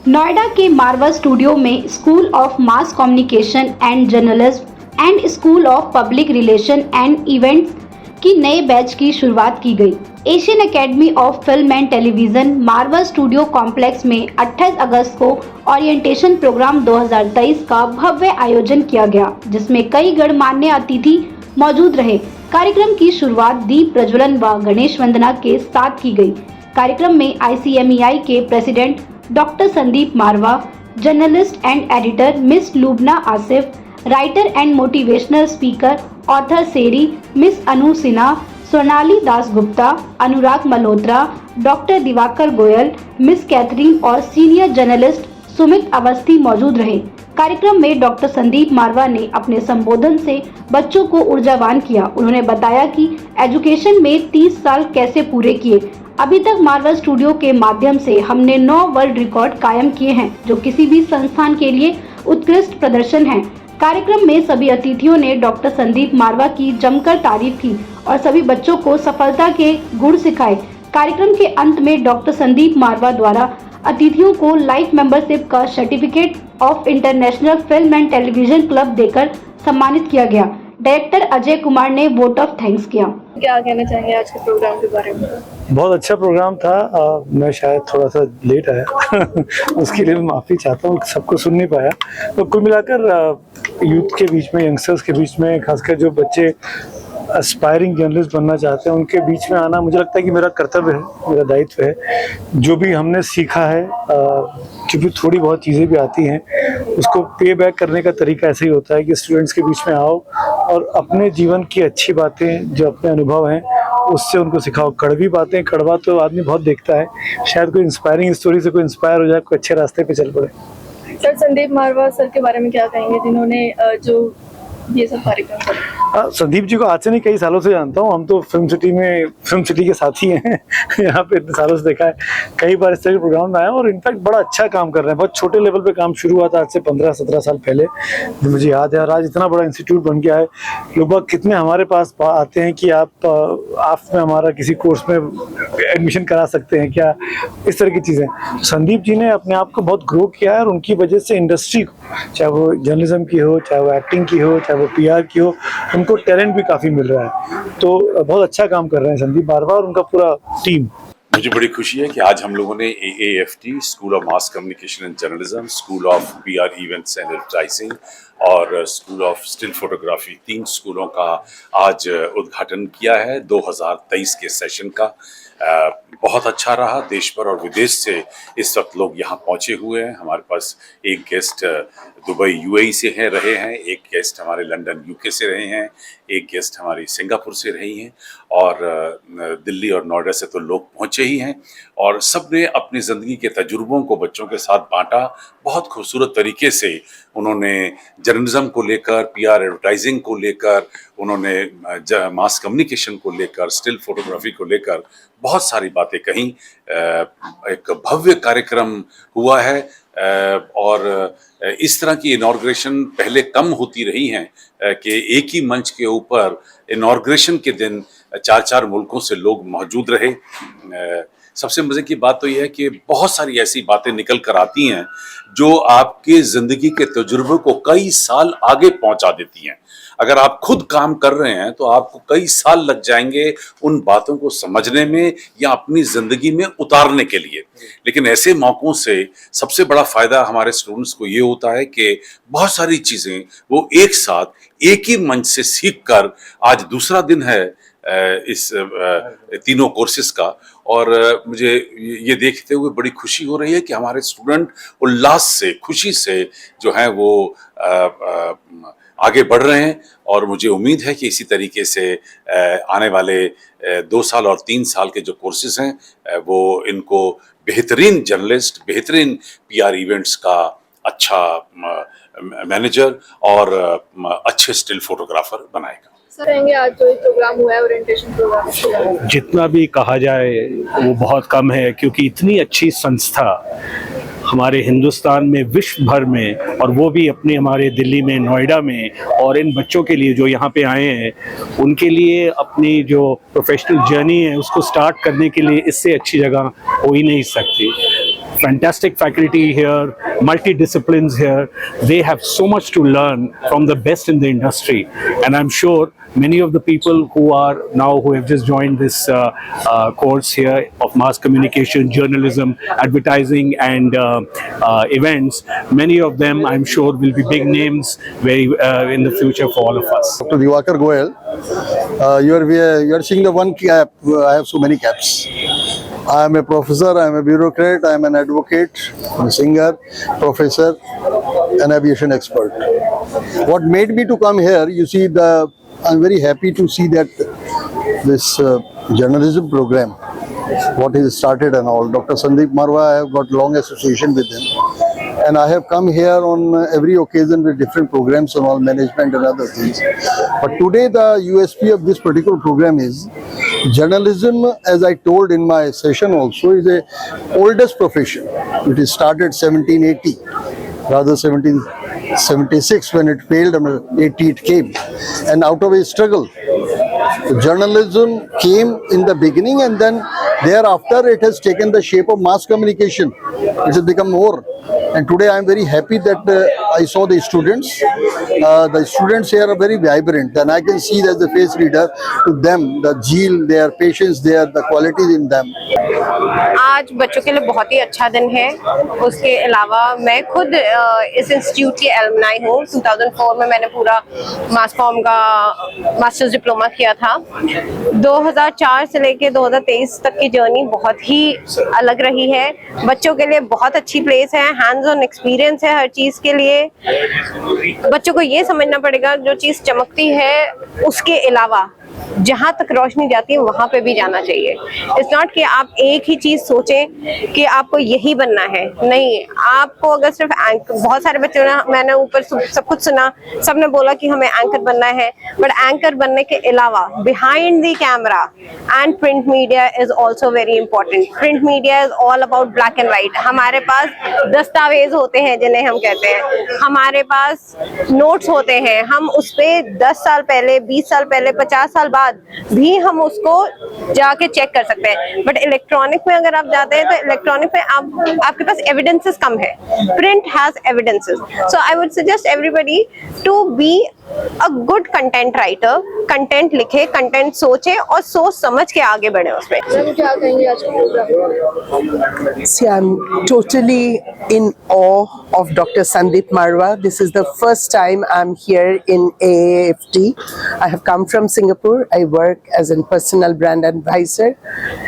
नोएडा के मारवा स्टूडियो में school of mass communication and journalism and school of public relation and events की नए batch की शुरुआत की गई। Asian academy of film and television Marwah studio complex में 28 अगस्त को ओरिएंटेशन प्रोग्राम 2023 का भव्य आयोजन किया गया, जिसमें कई गणमान्य अतिथि मौजूद रहे। कार्यक्रम की शुरुआत दीप प्रज्वलन व गणेश वंदना के साथ की गई। कार्यक्रम में ICMEI के president doctor Sandeep Marwah, journalist and editor miss Lubna Asif, writer and motivational speaker author सेरी miss Anu Sinha, Sonali Das Gupta, Anurag Malhotra, doctor Diwakar Goyal, miss Catherine और सीनियर जर्नलिस्ट सुमित अवस्थी मौजूद रहे। कार्यक्रम में डॉक्टर संदीप मारवा ने अपने संबोधन से बच्चों को ऊर्जावान किया। उन्होंने बताया कि एजुकेशन में 30 साल कैसे पूरे किए। अभी तक मारवा स्टूडियो के माध्यम से हमने 9 वर्ल्ड रिकॉर्ड कायम किए हैं, जो किसी भी संस्थान के लिए उत्कृष्ट प्रदर्शन है। कार्यक्रम में सभी अतिथियों ने डॉक्टर संदीप मारवा की जमकर तारीफ की और सभी बच्चों को सफलता के गुण सिखाए। कार्यक्रम के अंत में डॉक्टर संदीप मारवा द्वारा अतिथियों को लाइफ मेंबरशिप का certificate of international film and television club देकर सम्मानित किया गया। डायरेक्टर अजय कुमार ने वोट ऑफ थैंक्स किया। क्या कहना चाहेंगे आज के प्रोग्राम के बारे में? बहुत अच्छा प्रोग्राम था। मैं शायद थोड़ा सा लेट आया उसके लिए मैं माफ़ी चाहता हूँ, सबको सुन नहीं पाया। तो कुल मिलाकर यूथ के बीच में, यंगस्टर्स के बीच में, खासकर जो बच्चे एस्पायरिंग जर्नलिस्ट बनना चाहते हैं, उनके बीच में आना मुझे लगता है कि मेरा कर्तव्य है, मेरा दायित्व है। जो भी हमने सीखा है, क्योंकि थोड़ी बहुत चीज़ें भी आती हैं, उसको पे बैक करने का तरीका ऐसे ही होता है कि स्टूडेंट्स के बीच में आओ और अपने जीवन की अच्छी बातें, जो अपने अनुभव हैं, उससे उनको सिखाओ। कड़वी बातें, कड़वा तो आदमी बहुत देखता है, शायद कोई इंस्पायरिंग स्टोरी से कोई इंस्पायर हो जाए, कोई अच्छे रास्ते पे चल पड़े। सर, संदीप मारवा सर के बारे में क्या कहेंगे, जिन्होंने जो ये सब कार्यक्रम करा? संदीप जी को आज से नहीं, कई सालों से जानता हूँ। हम तो फिल्म सिटी के साथी हैं यहाँ पे इतने सालों से देखा है, कई बार इस तरह के प्रोग्राम में आया और इनफैक्ट बड़ा अच्छा काम कर रहे हैं। बहुत छोटे लेवल पे काम शुरू हुआ था आज से 15-17 साल पहले, जो मुझे याद है, और आज इतना बड़ा इंस्टीट्यूट बन गया है। लोग कितने हमारे पास आते हैं कि आप में हमारा किसी कोर्स में एडमिशन करा सकते हैं क्या, इस तरह की चीज़ें। संदीप जी ने अपने आप को बहुत ग्रो किया है और उनकी वजह से इंडस्ट्री को, चाहे वो जर्नलिज्म की हो, चाहे वो एक्टिंग की हो, चाहे वो PR की हो, उनको टैलेंट भी काफ़ी मिल रहा है। तो बहुत अच्छा काम कर रहे हैं संदीप मारवा और उनका पूरा टीम। मुझे बड़ी खुशी है कि आज हम लोगों ने AAFT, school of mass communication and journalism, school of PR events and advertising और स्कूल ऑफ स्टिल फोटोग्राफी, 3 स्कूलों का आज उद्घाटन किया है 2023 के सेशन का। बहुत अच्छा रहा। देश भर और विदेश से इस वक्त लोग यहाँ पहुँचे हुए हैं। हमारे पास एक गेस्ट दुबई UAE से रहे हैं, एक गेस्ट हमारे लंदन UK से रहे हैं, एक गेस्ट हमारी सिंगापुर से रही हैं और दिल्ली और नोएडा से तो लोग पहुँचे ही हैं और सब ने अपनी ज़िंदगी के तजुर्बों को बच्चों के साथ बांटा। बहुत खूबसूरत तरीके से उन्होंने जर्नलिज्म को लेकर, PR एडवर्टाइजिंग को लेकर, उन्होंने मास कम्युनिकेशन को लेकर, स्टिल फोटोग्राफी को लेकर बहुत सारी बातें कहीं। एक भव्य कार्यक्रम हुआ है और इस तरह की इनॉर्ग्रेशन पहले कम होती रही हैं कि एक ही मंच के ऊपर इनॉर्ग्रेशन के दिन 4-4 मुल्कों से लोग मौजूद रहे। सबसे मज़े की बात तो यह है कि बहुत सारी ऐसी बातें निकल कर आती हैं जो आपके ज़िंदगी के तजुर्बे को कई साल आगे पहुंचा देती हैं। अगर आप खुद काम कर रहे हैं तो आपको कई साल लग जाएंगे उन बातों को समझने में या अपनी ज़िंदगी में उतारने के लिए। लेकिन ऐसे मौक़ों से सबसे बड़ा फ़ायदा हमारे स्टूडेंट्स को ये होता है कि बहुत सारी चीज़ें वो एक साथ एक ही मंच से सीख कर, आज दूसरा दिन है इस तीनों कोर्सेज का और मुझे ये देखते हुए बड़ी खुशी हो रही है कि हमारे स्टूडेंट उल्लास से, खुशी से जो हैं वो आगे बढ़ रहे हैं और मुझे उम्मीद है कि इसी तरीके से आने वाले 2 साल और 3 साल के जो कोर्सेज हैं वो इनको बेहतरीन जर्नलिस्ट, बेहतरीन PR इवेंट्स का अच्छा मैनेजर और अच्छे स्टिल फोटोग्राफर बनाएगा। सर, आज जो प्रोग्राम हुआ है, ओरिएंटेशन प्रोग्राम, जितना भी कहा जाए वो बहुत कम है, क्योंकि इतनी अच्छी संस्था हमारे हिंदुस्तान में, विश्व भर में, और वो भी अपने हमारे दिल्ली में, नोएडा में, और इन बच्चों के लिए जो यहाँ पे आए हैं उनके लिए अपनी जो प्रोफेशनल जर्नी है उसको स्टार्ट करने के लिए इससे अच्छी जगह हो ही नहीं सकती। fantastic faculty here, multidisciplines here. They have so much to learn from the best in the industry, and I'm sure many of the people who have just joined this course here of mass communication, journalism, advertising, and events, many of them, I'm sure, will be big names in the future for all of us. Dr. Diwakar Goyal, you are seeing the one cap. I have so many caps. I am a professor, I am a bureaucrat, I am an advocate, a singer, professor, an aviation expert. What made me to come here, you see, I'm very happy to see that this journalism program, what is started and all. Dr. Sandeep Marwa, I have got long association with him. And I have come here on every occasion with different programs on all management and other things. But today the USP of this particular program is journalism, as I told in my session also, is the oldest profession. It is started 1780, rather 1776 when it failed, and 80 it came. And out of a struggle, journalism came in the beginning, and then thereafter it has taken the shape of mass communication. It has become more. And today I am very happy that I saw the students. The students here are very vibrant, and I can see that the face reader to them, the zeal, their patience, the qualities in them. आज बच्चों के लिए बहुत ही अच्छा दिन है। उसके अलावा मैं खुद इस इंस्टीट्यूट की एलुमनाई हूँ। 2004 में मैंने पूरा मास कॉम का मास्टर्स डिप्लोमा किया था। 2004 से लेके 2023 तक की जर्नी बहुत ही अलग रही है। बच्चों के लिए बहुत अच्छी प्लेस है, हैंड्स ऑन एक्सपीरियंस है हर चीज के लिए। बच्चों को ये समझना पड़ेगा जो चीज चमकती है उसके अलावा जहाँ तक रोशनी जाती है वहां पे भी जाना चाहिए। इट्स नॉट कि आप एक ही चीज सोचें कि आपको यही बनना है, नहीं। आपको अगर सिर्फ बहुत सारे बच्चों ने, मैंने ऊपर सब कुछ सुना, सबने बोला कि हमें एंकर बनना है, बट एंकर बनने के अलावा behind the camera and print media is also very important. Print media is all about black and white. हमारे पास दस्तावेज होते हैं जिन्हें हम कहते हैं, हमारे पास नोट्स होते हैं, हम उस पर 10 साल पहले, 20 साल पहले, 50 साल बाद भी हम उसको जाके चेक कर सकते हैं। बट इलेक्ट्रॉनिक में अगर आप जाते हैं तो इलेक्ट्रॉनिक में आपके पास एविडेंसेस कम है। Print has evidences. So I would suggest everybody to be a good content writer. Content लिखे, कंटेंट सोचे और सोच समझ के आगे बढ़े उसमें। मैम क्या कहेंगे आज के programme? See, I'm totally in awe of Dr. Sandeep Marwa. This is the first time I'm here in AAFT. I have come from Singapore. I work as a personal brand advisor.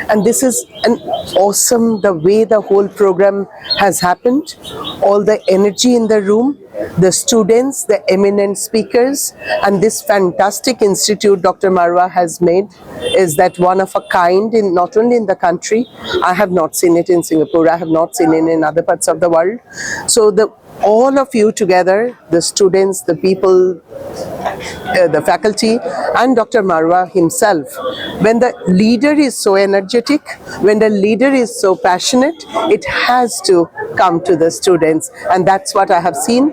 And this is an awesome, the way the whole program has happened. All the energy in the room, the students, the eminent speakers, and this fantastic institute Dr. Marwa has made is that one of a kind, in not only in the country. I have not seen it in Singapore. I have not seen it in other parts of the world. So all of you together, the students, the people, the faculty, and Dr. Marwa himself, when the leader is so energetic, when the leader is so passionate, it has to come to the students, and that's what I have seen.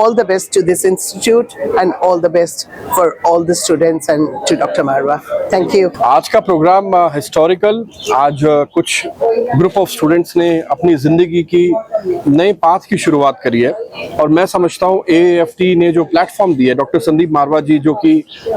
All the best to this institute and all the best for all the students and to Dr. Marwa. Thank you. आज का programme historical, आज कुछ group of students ने अपनी ज़िंदगी की नए path की शुरुआत करी है, और मैं समझता हूँ AAFT ने जो प्लेटफॉर्म दिया है, डॉक्टर संदीप मारवा जी जो कि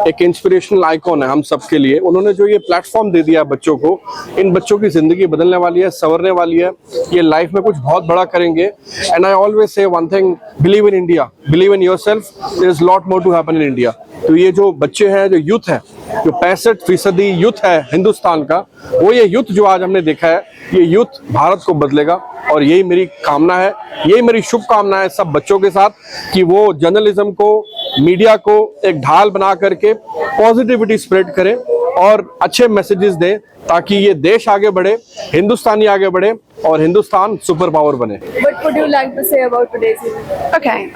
एक इंस्पिरेशनल आइकॉन है हम सब के लिए, उन्होंने जो ये प्लेटफॉर्म दे दिया बच्चों को, इन बच्चों की ज़िंदगी बदलने वाली है, संवरने वाली है, ये लाइफ में कुछ बहुत बड़ा करेंगे। And I always say one thing, believe in India, believe in yourself, there is lot more to happen in India. तो ये जो बच्चे हैं, जो यूथ है, जो 65% यूथ है हिंदुस्तान का, वो ये यूथ जो आज हमने देखा है, ये यूथ भारत को बदलेगा। और यही मेरी कामना है, यही मेरी शुभकामना है सब बच्चों के साथ, कि वो जर्नलिज्म को, मीडिया को एक ढाल बना करके पॉजिटिविटी स्प्रेड करें और अच्छे मैसेजेस दें, ताकि ये देश आगे बढ़े, हिंदुस्तानी आगे बढ़े और हिंदुस्तान सुपर पावर बने। What would you like to say about today's event? Okay.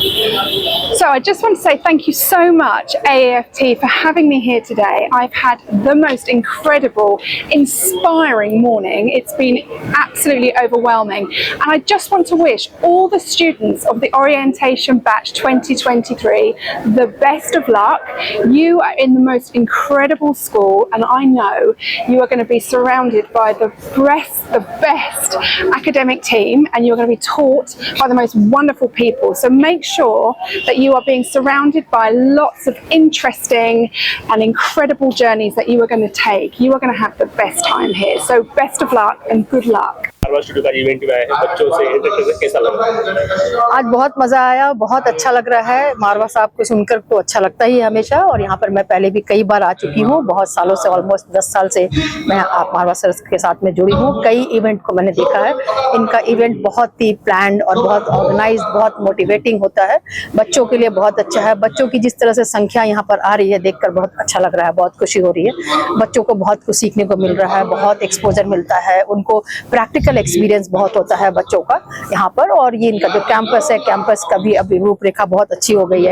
So I just want to say thank you so much, AAFT, for having me here today. I've had the most incredible, inspiring morning. It's been absolutely overwhelming. And I just want to wish all the students of the Orientation Batch 2023 the best of luck. You are in the most incredible school, and I know you are going to be surrounded by the best academic team, and you're going to be taught by the most wonderful people. So make sure that you are being surrounded by lots of interesting and incredible journeys that you are going to take. You are going to have the best time here. So best of luck and good luck. Studio का event में आए हैं बच्चों से, कैसा लगा? आज बहुत मजा आया, बहुत अच्छा लग रहा है। मारवा साहब को सुनकर तो अच्छा लगता ही है हमेशा, और यहाँ पर मैं पहले भी कई बार आ चुकी हूँ। बहुत सालों से, ऑलमोस्ट 10 साल से मैं मारवा सर के साथ में जुड़ी हूँ। कई इवेंट को मैंने देखा है। इनका इवेंट बहुत ही प्लान्ड और बहुत ऑर्गेनाइज्ड, बहुत मोटिवेटिंग होता है। बच्चों के लिए बहुत अच्छा है। बच्चों की जिस तरह से संख्या यहाँ पर आ रही है देखकर बहुत अच्छा लग रहा है, बहुत खुशी हो रही है। बच्चों को बहुत कुछ सीखने को मिल रहा है, बहुत एक्सपोजर मिलता है, उनको प्रैक्टिकल एक्सपीरियंस बहुत होता है बच्चों का यहाँ पर। और ये इनका जो कैंपस है, कैंपस का भी अभी रूपरेखा बहुत अच्छी हो गई है।